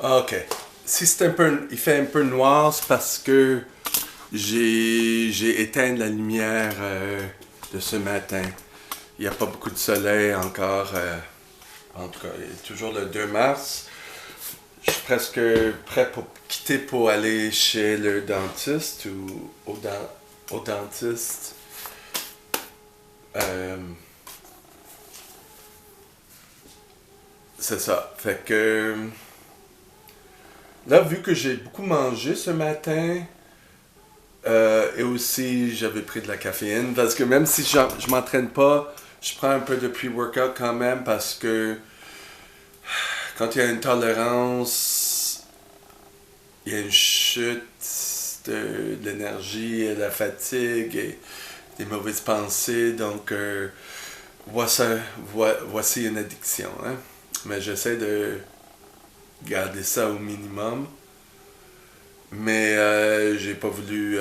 Ok. Si c'est un peu, il fait un peu noir, c'est parce que j'ai éteint la lumière de ce matin. Il n'y a pas beaucoup de soleil encore. En tout cas, il est toujours le 2 mars. Je suis presque prêt pour quitter pour aller chez le dentiste ou au dentiste. Euh, c'est ça. Fait que là, vu que j'ai beaucoup mangé ce matin, et aussi j'avais pris de la caféine, parce que même si je m'entraîne pas, je prends un peu de pre-workout quand même, parce que quand il y a une tolérance, il y a une chute de l'énergie, et de la fatigue et des mauvaises pensées. Donc, voici une addiction. Hein? Mais j'essaie de garder ça au minimum. Mais j'ai pas voulu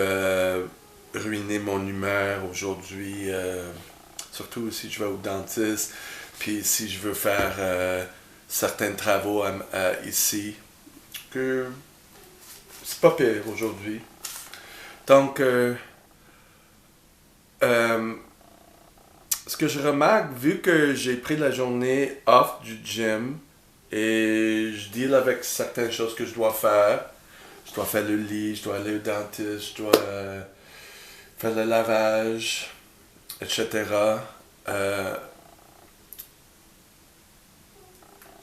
ruiner mon humeur aujourd'hui. Surtout si je vais au dentiste. Puis si je veux faire certains travaux ici. Que c'est pas pire aujourd'hui. Donc, euh, ce que je remarque, vu que j'ai pris la journée off du gym et je deal avec certaines choses que je dois faire, je dois faire le lit, je dois aller au dentiste, je dois faire le lavage, etc. Euh,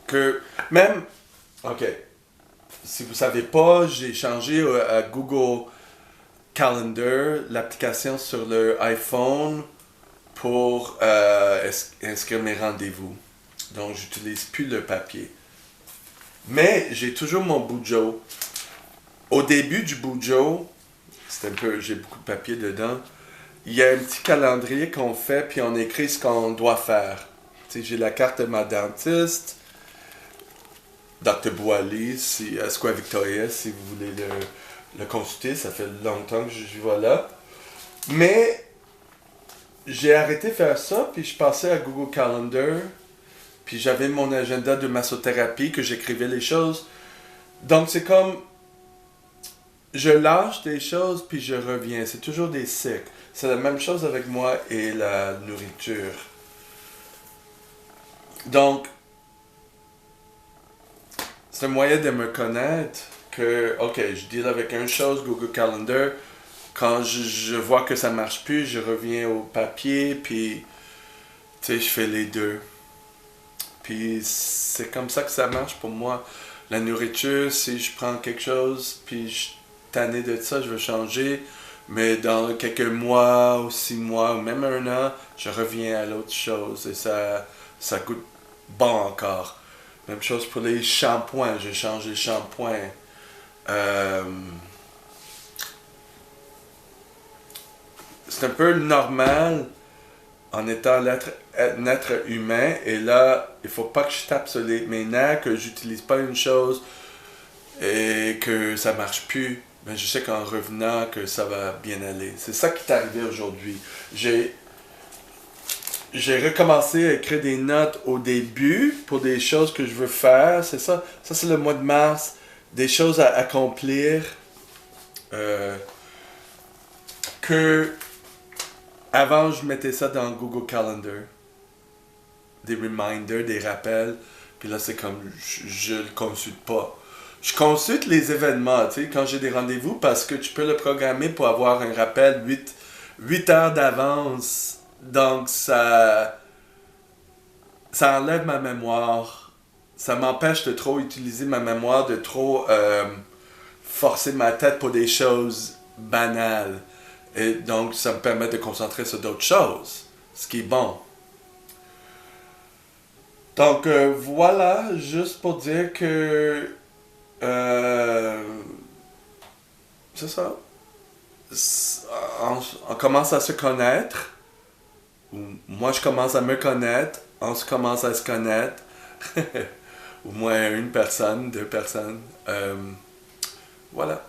que même, ok, si vous savez pas, j'ai changé à Google Calendar, l'application sur le iPhone pour inscrire mes rendez-vous. Donc, j'utilise plus le papier. Mais j'ai toujours mon Bujo. Au début du Bujo, c'est un peu, j'ai beaucoup de papier dedans. Il y a un petit calendrier qu'on fait, puis on écrit ce qu'on doit faire. Tu sais, j'ai la carte de ma dentiste, Dr. Boily, à Square Victoria, si vous voulez le consulter. Ça fait longtemps que je vais là. Mais j'ai arrêté de faire ça, puis je passais à Google Calendar, puis j'avais mon agenda de massothérapie, que j'écrivais les choses. Donc c'est comme, je lâche des choses, puis je reviens. C'est toujours des cycles. C'est la même chose avec moi et la nourriture. Donc, c'est un moyen de me connaître que, ok, je deal avec une chose, Google Calendar. Quand je vois que ça marche plus, je reviens au papier, puis, tu sais, je fais les deux. Puis, c'est comme ça que ça marche pour moi. La nourriture, si je prends quelque chose, puis je suis tanné de ça, je veux changer. Mais dans quelques mois, ou 6 mois, ou même un an, je reviens à l'autre chose. Et ça goûte bon encore. Même chose pour les shampoings. J'ai changé de shampoing. Euh, c'est un peu normal en étant un être humain. Et là, il faut pas que je tape sur mes nerfs, que j'utilise pas une chose et que ça marche plus. Mais je sais qu'en revenant, que ça va bien aller. C'est ça qui est arrivé aujourd'hui. J'ai recommencé à écrire des notes au début pour des choses que je veux faire. C'est ça. Ça, c'est le mois de mars. Des choses à accomplir. Euh, que avant, je mettais ça dans Google Calendar. Des reminders, des rappels. Puis là, c'est comme, je le consulte pas. Je consulte les événements, tu sais, quand j'ai des rendez-vous, parce que tu peux le programmer pour avoir un rappel 8 heures d'avance. Donc, ça enlève ma mémoire. Ça m'empêche de trop utiliser ma mémoire, de trop forcer ma tête pour des choses banales. Et donc, ça me permet de concentrer sur d'autres choses, ce qui est bon. Donc, voilà, juste pour dire que euh, c'est ça. On commence à se connaître. Moi, je commence à me connaître. On se commence à se connaître. Au moins une personne, deux personnes. Voilà.